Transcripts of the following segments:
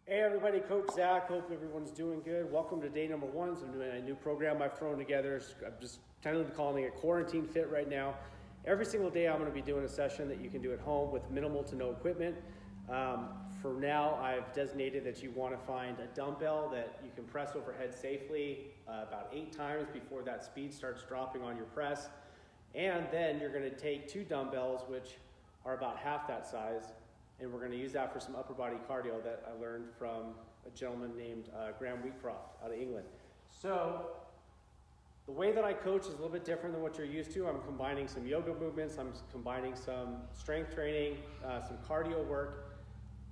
Hey everybody, Coach Zach. Hope everyone's doing good. Welcome to day number 1. So I'm doing a new program I've thrown together. I'm just kind of calling it Quarantine Fit right now. Every single day I'm going to be doing a session that you can do at home with minimal to no equipment. For now, I've designated that you want to find a dumbbell that you can press overhead safely about 8 times before that speed starts dropping on your press. And then you're going to take 2 dumbbells, which are about half that size, and we're going to use that for some upper body cardio that I learned from a gentleman named Graham Wheatcroft out of England. So the way that I coach is a little bit different than what you're used to. I'm combining some yoga movements, I'm combining some strength training, some cardio work.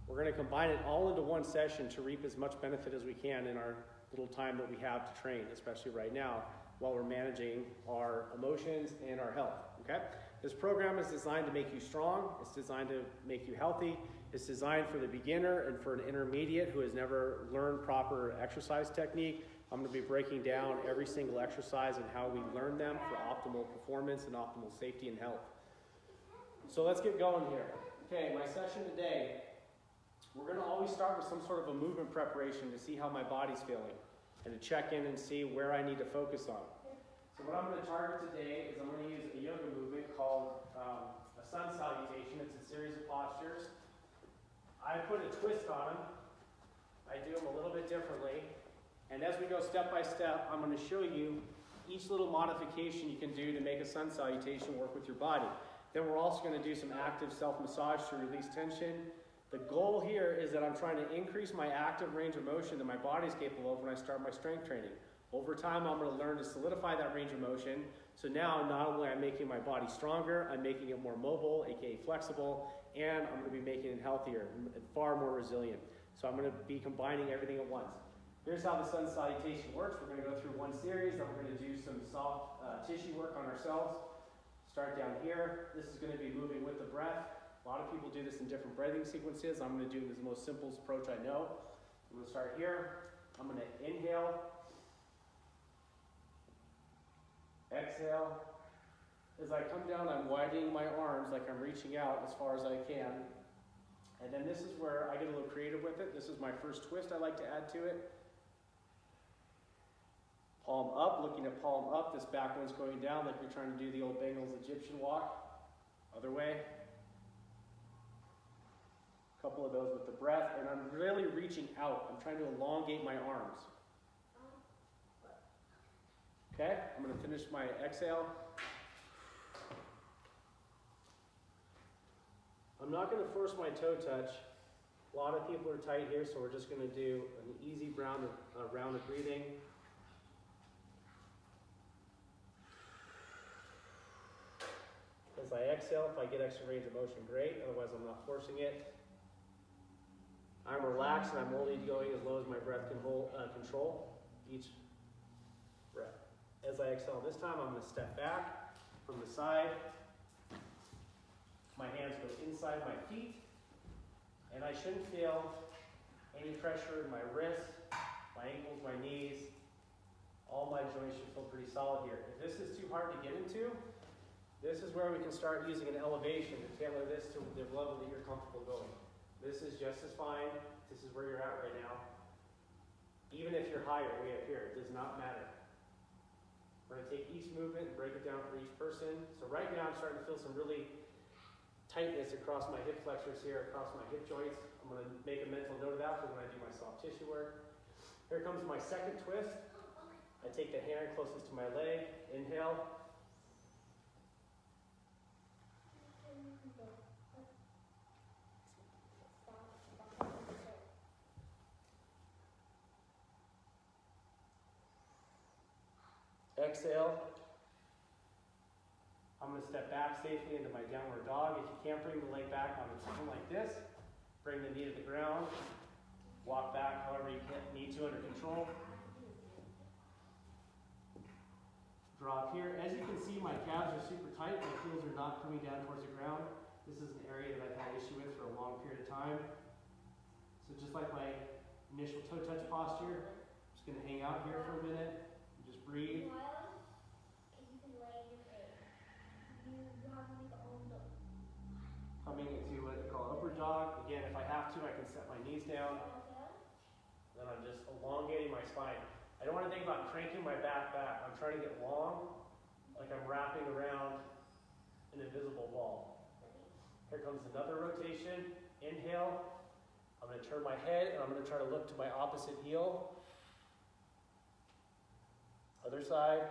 We're going to combine it all into one session to reap as much benefit as we can in our little time that we have to train, especially right now, while we're managing our emotions and our health, okay? This program is designed to make you strong. It's designed to make you healthy. It's designed for the beginner and for an intermediate who has never learned proper exercise technique. I'm going to be breaking down every single exercise and how we learn them for optimal performance and optimal safety and health. So let's get going here. Okay, my session today, we're going to always start with some sort of a movement preparation to see how my body's feeling and to check in and see where I need to focus on. So what I'm going to target today is I'm going to use a yoga movement called a sun salutation. It's a series of postures. I put a twist on them. I do them a little bit differently. And as we go step by step, I'm going to show you each little modification you can do to make a sun salutation work with your body. Then we're also going to do some active self-massage to release tension. The goal here is that I'm trying to increase my active range of motion that my body's capable of when I start my strength training. Over time, I'm going to learn to solidify that range of motion. So now, not only am I making my body stronger, I'm making it more mobile, aka flexible, and I'm going to be making it healthier and far more resilient. So I'm going to be combining everything at once. Here's how the sun salutation works. We're going to go through one series, then we're going to do some soft tissue work on ourselves. Start down here. This is going to be moving with the breath. A lot of people do this in different breathing sequences. I'm going to do the most simple approach I know. I'm going to start here. I'm going to inhale. Exhale. As I come down, I'm widening my arms like I'm reaching out as far as I can. And then this is where I get a little creative with it. This is my first twist I like to add to it. Palm up, looking at palm up. This back one's going down like you're trying to do the old Bengals Egyptian walk. Other way. A couple of those with the breath. And I'm really reaching out. I'm trying to elongate my arms. Okay, I'm going to finish my exhale. I'm not going to force my toe touch. A lot of people are tight here, so we're just going to do an easy round of breathing. As I exhale, if I get extra range of motion, great. Otherwise, I'm not forcing it. I'm relaxed, and I'm only going as low as my breath can control each breath. As I exhale this time, I'm going to step back from the side. My hands go inside my feet. And I shouldn't feel any pressure in my wrists, my ankles, my knees. All my joints should feel pretty solid here. If this is too hard to get into, this is where we can start using an elevation to tailor this to the level that you're comfortable going. This is just as fine. This is where you're at right now. Even if you're higher, way up here, it does not matter. We're going to take each movement and break it down for each person. So right now I'm starting to feel some really tightness across my hip flexors here, across my hip joints. I'm going to make a mental note of that for when I do my soft tissue work. Here comes my second twist. I take the hand closest to my leg. Inhale. Exhale. I'm going to step back safely into my downward dog. If you can't bring the leg back onto something like this, bring the knee to the ground. Walk back however you need to under control. Drop here. As you can see, my calves are super tight. My heels are not coming down towards the ground. This is an area that I've had issue with for a long period of time. So just like my initial toe touch posture, I'm just going to hang out here for a minute. Just breathe. Coming into what we call upward dog. Again, if I have to, I can set my knees down. elongating my spine. I don't want to think about cranking my back. I'm trying to get long, like I'm wrapping around an invisible ball. Here comes another rotation. Inhale. I'm going to turn my head and I'm going to try to look to my opposite heel. Other side.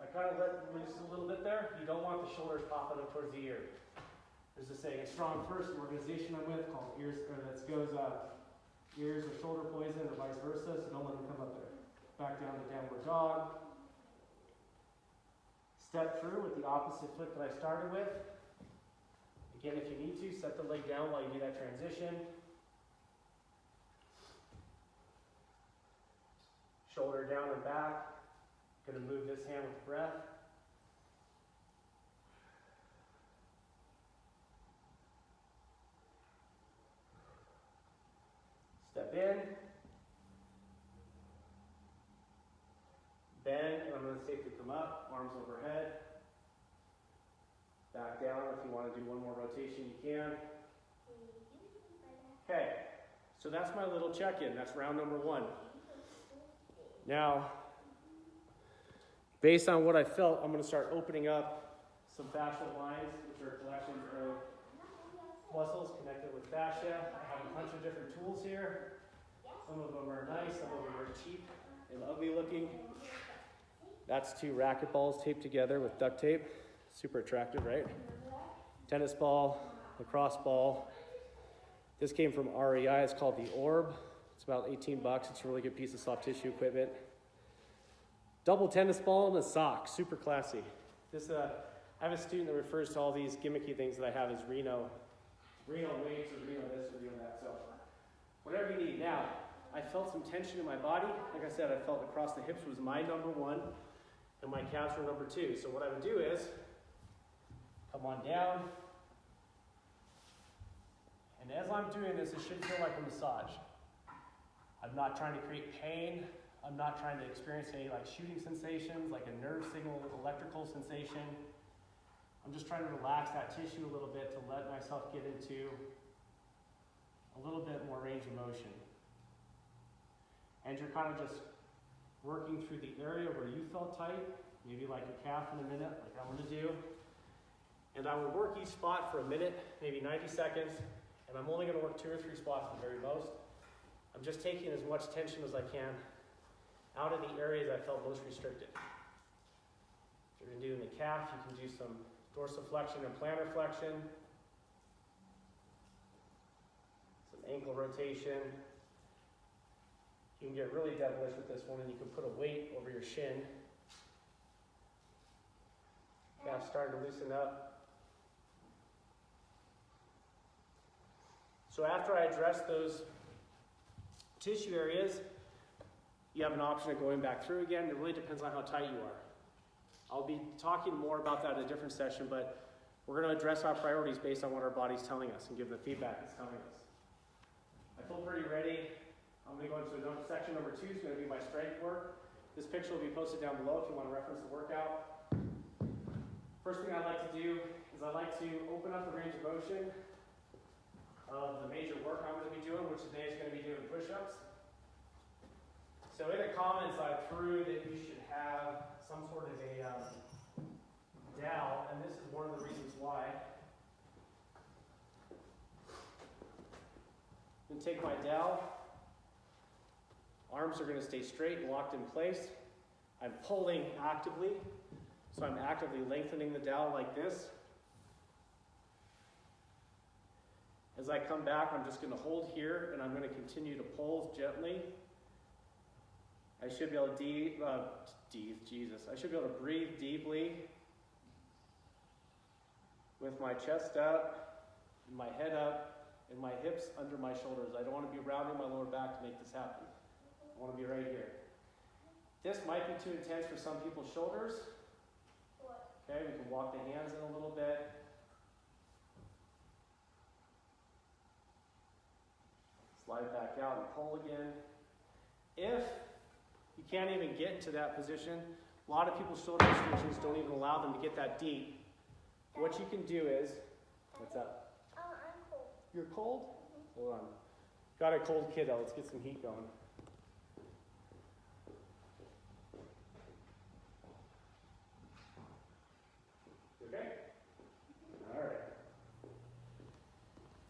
I kind of let loose a little bit there. You don't want the shoulders popping up towards the ear. There's a saying, a strong person, the organization I'm with, called ears, that goes ears or shoulder poison or vice versa, so don't let them come up there. Back down to downward dog. Step through with the opposite foot that I started with. Again, if you need to, set the leg down while you do that transition. Shoulder down and back. Going to move this hand with breath. Step in. Bend, and I'm going to safely come up, arms overhead. Back down. If you want to do one more rotation, you can. Okay, so that's my little check-in. That's round number 1. Now, based on what I felt, I'm going to start opening up some fascial lines, which are collections of muscles connected with fascia. I have a bunch of different tools here. Some of them are nice, some of them are cheap and ugly looking. That's 2 racquet balls taped together with duct tape. Super attractive, right? Tennis ball, lacrosse ball. This came from REI. It's called the Orb. It's about $18. It's a really good piece of soft tissue equipment. Double tennis ball and a sock. Super classy. This, I have a student that refers to all these gimmicky things that I have as Reno weights or Reno this or Reno that. So whatever you need. Now, I felt some tension in my body. Like I said, I felt across the hips was my number 1 and my calves were number 2. So what I would do is come on down. And as I'm doing this, it should feel like a massage. I'm not trying to create pain. I'm not trying to experience any like shooting sensations, like a nerve signal, electrical sensation. I'm just trying to relax that tissue a little bit to let myself get into a little bit more range of motion. And you're kind of just working through the area where you felt tight, maybe like your calf in a minute, like I'm going to do. And I would work each spot for a minute, maybe 90 seconds, and I'm only going to work 2 or 3 spots at the very most. I'm just taking as much tension as I can out of the areas I felt most restricted. If you're going to do in the calf, you can do some dorsiflexion and plantar flexion, some ankle rotation. You can get really devilish with this one, and you can put a weight over your shin. Calf starting to loosen up. So after I address those tissue areas, you have an option of going back through again. It really depends on how tight you are. I'll be talking more about that in a different session, but we're going to address our priorities based on what our body's telling us and give the feedback it's telling us. I feel pretty ready. I'm going to go into section number 2. It's going to be my strength work. This picture will be posted down below if you want to reference the workout. First thing I'd like to do is I'd like to open up the range of motion of the major work I'm going to be doing, which today is going to be doing push-ups. So in the comments I threw that you should have some sort of a dowel, and this is one of the reasons why. I'm going to take my dowel. Arms are going to stay straight, locked in place. I'm pulling actively, so I'm actively lengthening the dowel like this. As I come back, I'm just going to hold here, and I'm going to continue to pull gently. I should be able to I should be able to breathe deeply with my chest up, and my head up, and my hips under my shoulders. I don't want to be rounding my lower back to make this happen. I want to be right here. This might be too intense for some people's shoulders. Okay, we can walk the hands in a little bit. Slide back out and pull again. If You can't even get into that position. A lot of people's shoulder extensions don't even allow them to get that deep. What you can do is, what's up? I'm cold. You're cold? Hold on. Got a cold kiddo. Let's get some heat going. Okay? All right.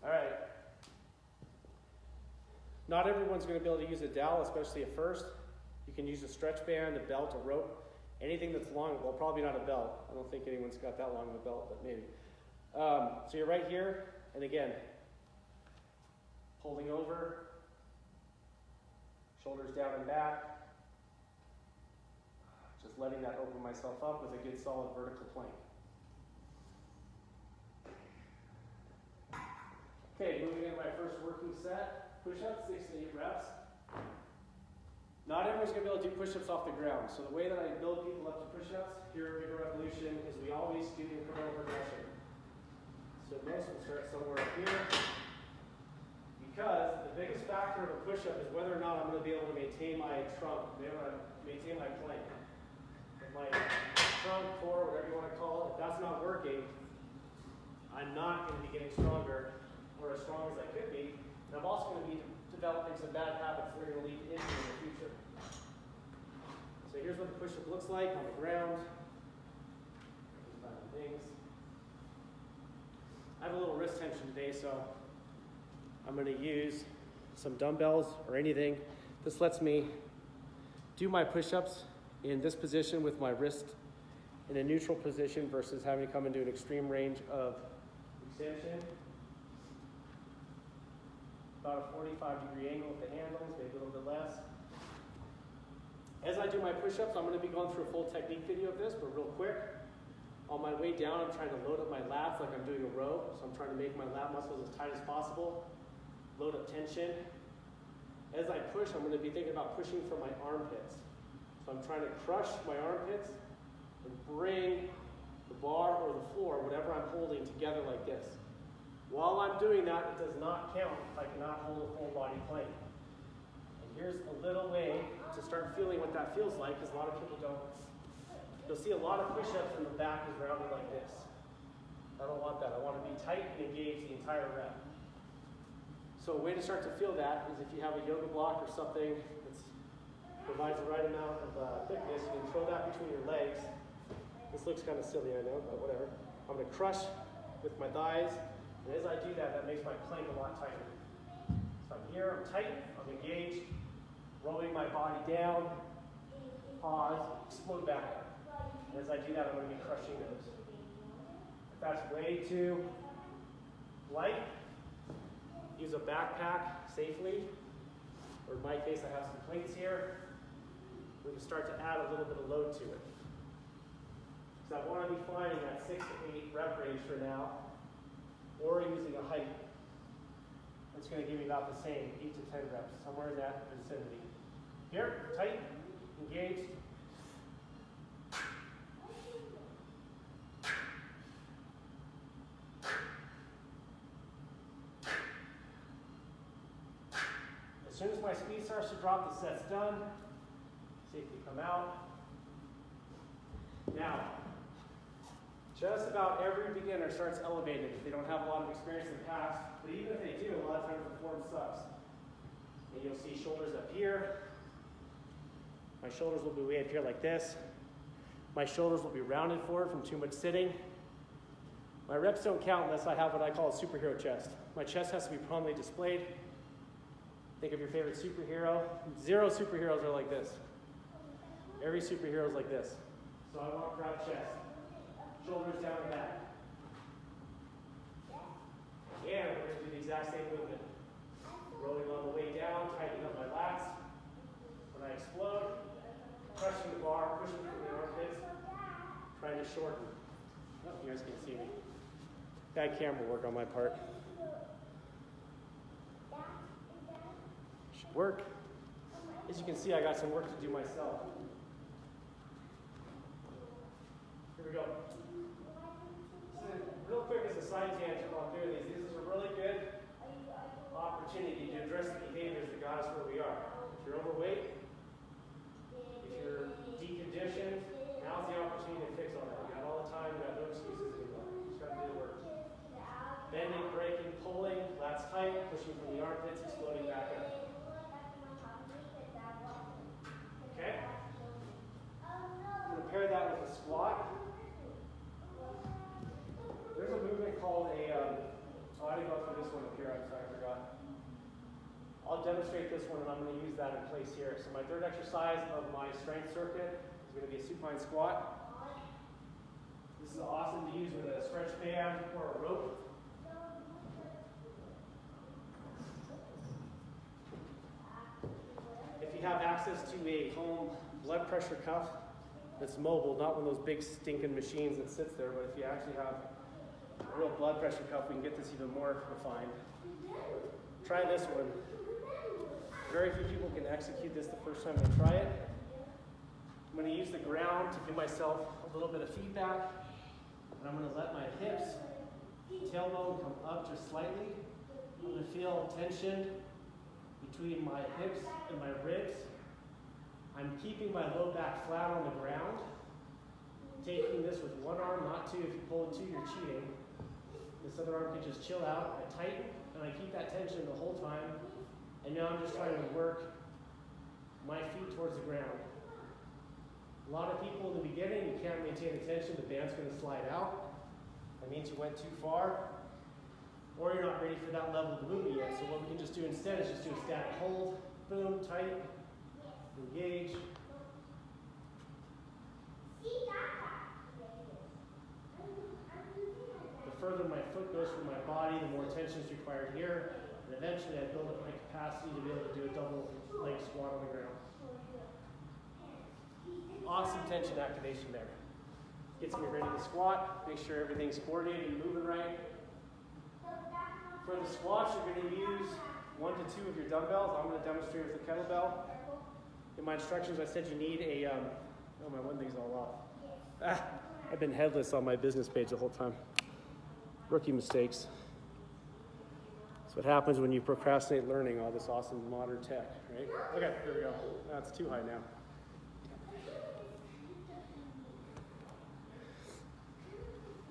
All right. Not everyone's going to be able to use a dowel, especially at first. You can use a stretch band, a belt, a rope, anything that's long. Well, probably not a belt. I don't think anyone's got that long of a belt, but maybe. So you're right here, and again, holding over, shoulders down and back, just letting that open myself up with a good solid vertical plank. Okay, moving into my first working set, push-ups, 6 to 8 reps. Not everyone's going to be able to do push-ups off the ground. So the way that I build people up to push-ups here at Bigger Revolution is we always do incremental progression. So most will start somewhere up here. Because the biggest factor of a push-up is whether or not I'm going to be able to maintain my trunk, be able to maintain my plank. If my trunk, core, whatever you want to call it, if that's not working, I'm not going to be getting stronger or as strong as I could be. And I'm also going to be developing some bad habits that are going to lead to injury in the future. So here's what the push-up looks like on the ground. Things. I have a little wrist tension today, so I'm going to use some dumbbells or anything. This lets me do my push-ups in this position with my wrist in a neutral position versus having to come into an extreme range of extension. About a 45-degree angle with the handles, maybe a little bit less. As I do my push-ups, I'm going to be going through a full technique video of this, but real quick. On my way down, I'm trying to load up my lats like I'm doing a row. So I'm trying to make my lat muscles as tight as possible. Load up tension. As I push, I'm going to be thinking about pushing from my armpits. So I'm trying to crush my armpits and bring the bar or the floor, whatever I'm holding, together like this. While I'm doing that, it does not count if I cannot hold a full body plank. And here's a little way to start feeling what that feels like, because a lot of people don't. You'll see a lot of push-ups and the back is rounded like this. I don't want that. I want to be tight and engaged the entire rep. So a way to start to feel that is if you have a yoga block or something that provides the right amount of thickness, you can throw that between your legs. This looks kind of silly, I know, but whatever. I'm going to crush with my thighs, and as I do that, that makes my plank a lot tighter. So I'm here, I'm tight, I'm engaged, rolling my body down, pause, explode back up. And as I do that, I'm going to be crushing those. If that's way too light, use a backpack safely. Or in my case, I have some plates here. We can start to add a little bit of load to it. So I want to be finding that 6 to 8 rep range for now, or using a height. It's going to give me about the same, 8 to 10 reps, somewhere in that vicinity. Here, tight, engaged. As soon as my speed starts to drop, the set's done. Safely come out. Now, just about every beginner starts elevated if they don't have a lot of experience in the past. But even if they do, a lot of times the form sucks. And you'll see shoulders up here. My shoulders will be way up here like this. My shoulders will be rounded forward from too much sitting. My reps don't count unless I have what I call a superhero chest. My chest has to be prominently displayed. Think of your favorite superhero. 0 superheroes are like this. Every superhero is like this. So I want proud chest. Shoulders down and back. And we're going to do the exact same movement. Rolling on the way down, tightening up my lats. When I explode, crushing the bar, pushing through the armpits, trying to shorten. Oh, you guys can see me. Bad camera work on my part. Should work. As you can see, I got some work to do myself. Here we go. Real quick as a side tangent while I'm doing these, this is a really good opportunity to address the behaviors that got us where we are. If you're overweight, Bending, breaking, pulling, lats tight, pushing from the armpits, exploding back up. Okay? I'm going to pair that with a squat. There's a movement called a, I didn't go through this one up here, I'm sorry, I forgot. I'll demonstrate this one and I'm going to use that in place here. So my third exercise of my strength circuit is going to be a supine squat. This is awesome to use with a stretch band or a rope. If you have access to a home blood pressure cuff that's mobile, not one of those big stinking machines that sits there, but if you actually have a real blood pressure cuff, we can get this even more refined. Try this one. Very few people can execute this the first time they try it. I'm going to use the ground to give myself a little bit of feedback. And I'm going to let my hips, tailbone come up just slightly. I'm going to feel tension between my hips and my ribs. I'm keeping my low back flat on the ground. Taking this with one arm, not two. If you pull two, you're cheating. This other arm can just chill out. I tighten and I keep that tension the whole time. And now I'm just trying to work my feet towards the ground. A lot of people in the beginning, you can't maintain the tension, the band's going to slide out. That means you went too far, or you're not ready for that level of movement yet. So what we can just do instead is just do a static hold, boom, tight, engage. The further my foot goes from my body, the more tension is required here. And eventually I build up my capacity to be able to do a double leg squat on the ground. Awesome tension activation there. Gets me ready to squat, make sure everything's coordinated and moving right. For the squats, you're going to use 1 to 2 of your dumbbells. I'm going to demonstrate with the kettlebell. In my instructions, I said you need a, oh, my one thing's all off. I've been headless on my business page the whole time. Rookie mistakes. That's what happens when you procrastinate learning all this awesome modern tech, right? Okay, here we go. That's too high now.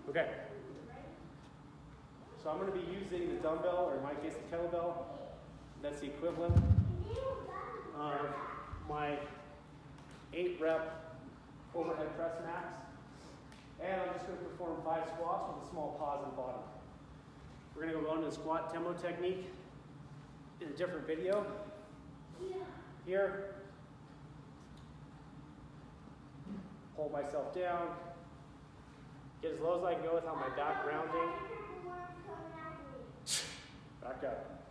Okay. So I'm going to be using the dumbbell, or in my case the kettlebell. That's the equivalent of my 8 rep overhead press max. And I'm just going to perform 5 squats with a small pause in the bottom. We're going to go on to the squat tempo technique in a different video. Here, hold myself down, get as low as I can go without my back rounding. Back up.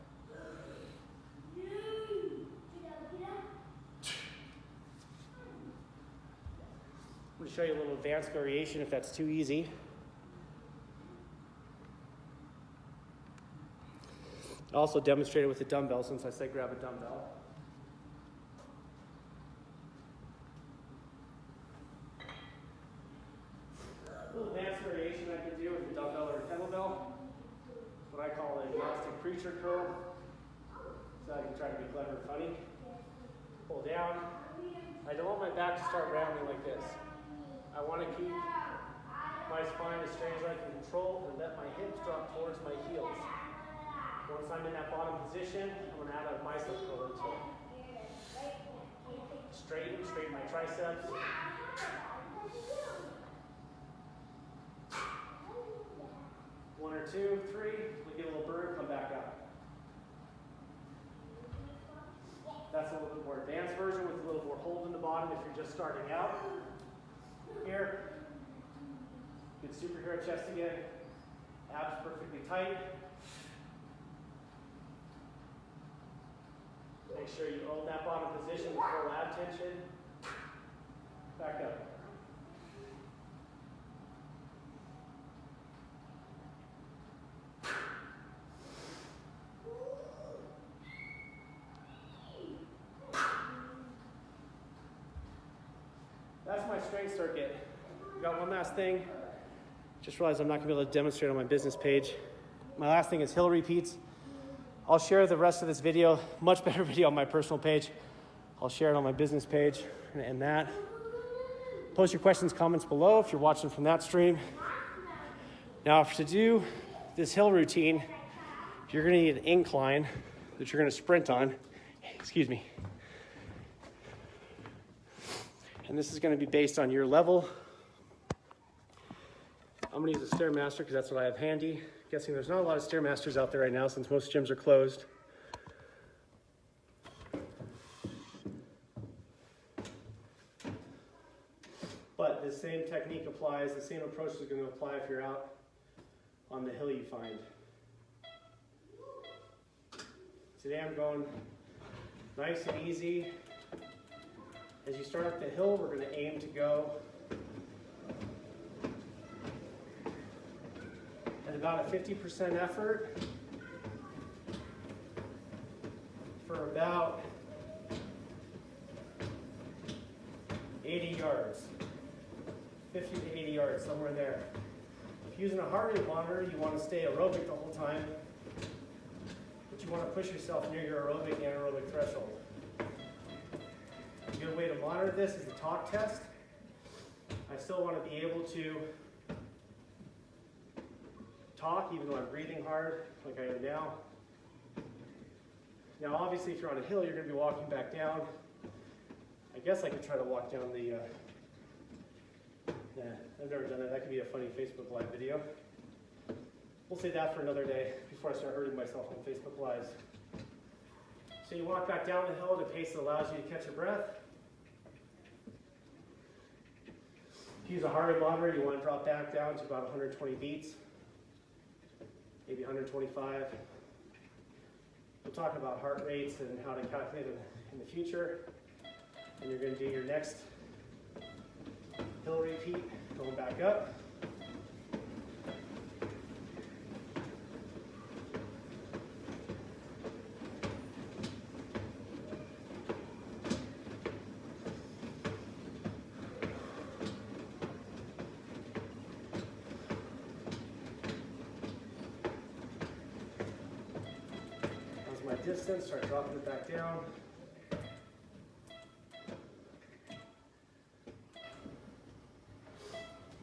I'm going to show you a little advanced variation if that's too easy. I also demonstrated with the dumbbell since I said grab a dumbbell. A little advanced variation I can do with a dumbbell or a kettlebell. What I call an agnostic preacher curl. So I can try to be clever and funny. Pull down. I don't want my back to start rounding like this. I want to keep my spine as straight as I can control and let my hips drop towards my heels. Once I'm in that bottom position, I'm going to add a bicep curl into it. Straighten my triceps. One or two, 3, we get a little burn, come back up. That's a little bit more advanced version with a little more hold in the bottom if you're just starting out. Here, good superhero chest again. Abs perfectly tight. Make sure you hold that bottom position with full ab tension. Back up. That's my strength circuit. Got one last thing. Just realized I'm not going to be able to demonstrate on my business page. My last thing is hill repeats. I'll share the rest of this video, much better video on my personal page. I'll share it on my business page and that. Post your questions, comments below if you're watching from that stream. Now to do this hill routine, you're gonna need an incline that you're gonna sprint on. Excuse me. And this is gonna be based on your level. I'm gonna use a Stairmaster because that's what I have handy. Guessing there's not a lot of Stairmasters out there right now since most gyms are closed. But the same technique applies, the same approach is going to apply if you're out on the hill you find. Today I'm going nice and easy. As you start up the hill, we're going to aim to go at about a 50% effort for about 80 yards. 50 to 80 yards, somewhere there. If you're using a heart rate monitor, you want to stay aerobic the whole time, but you want to push yourself near your aerobic and anaerobic threshold. A good way to monitor this is the talk test. I still want to be able to talk even though I'm breathing hard, like I am now. Now, obviously, if you're on a hill, you're going to be walking back down. I guess I could try to walk down the yeah, I've never done that. That could be a funny Facebook Live video. We'll save that for another day before I start hurting myself on Facebook Lives. So you walk back down the hill at a pace that allows you to catch your breath. If you use a heart rate monitor, you want to drop back down to about 120 beats, maybe 125. We'll talk about heart rates and how to calculate it in the future. And you're going to do your next hill repeat, going back up. How's my distance? Start dropping it back down.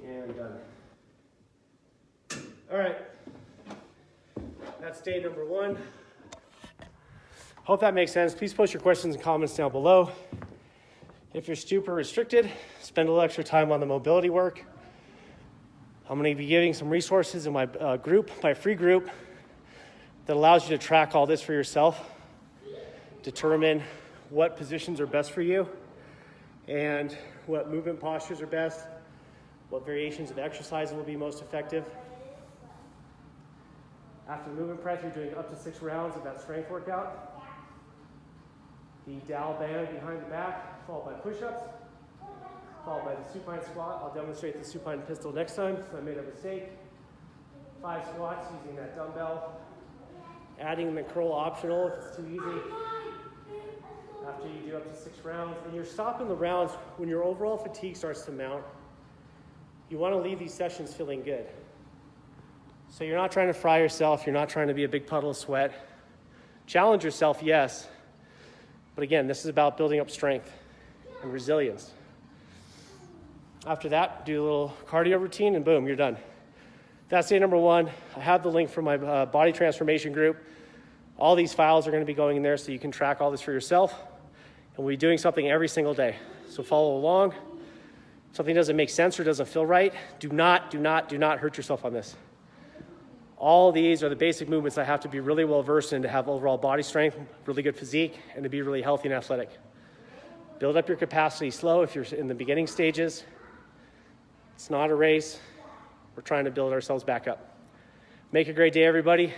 And done. All right, that's day number 1. Hope that makes sense. Please post your questions and comments down below. If you're super restricted, spend a little extra time on the mobility work. I'm going to be giving some resources in my group, my free group, that allows you to track all this for yourself, determine what positions are best for you, and what movement postures are best, what variations of exercise will be most effective. After the movement press, you're doing up to 6 rounds of that strength workout. The dowel band behind the back, followed by push-ups, followed by the supine squat. I'll demonstrate the supine pistol next time, so I made a mistake. 5 squats using that dumbbell. Adding the curl optional if it's too easy. After you do up to 6 rounds, and you're stopping the rounds when your overall fatigue starts to mount. You want to leave these sessions feeling good. So you're not trying to fry yourself. You're not trying to be a big puddle of sweat. Challenge yourself, yes. But again, this is about building up strength and resilience. After that, do a little cardio routine and boom, you're done. That's day number 1. I have the link for my body transformation group. All these files are going to be going in there so you can track all this for yourself. And we'll be doing something every single day. So follow along. If something doesn't make sense or doesn't feel right, do not hurt yourself on this. All these are the basic movements I have to be really well versed in to have overall body strength, really good physique, and to be really healthy and athletic. Build up your capacity slow if you're in the beginning stages. It's not a race. We're trying to build ourselves back up. Make a great day, everybody.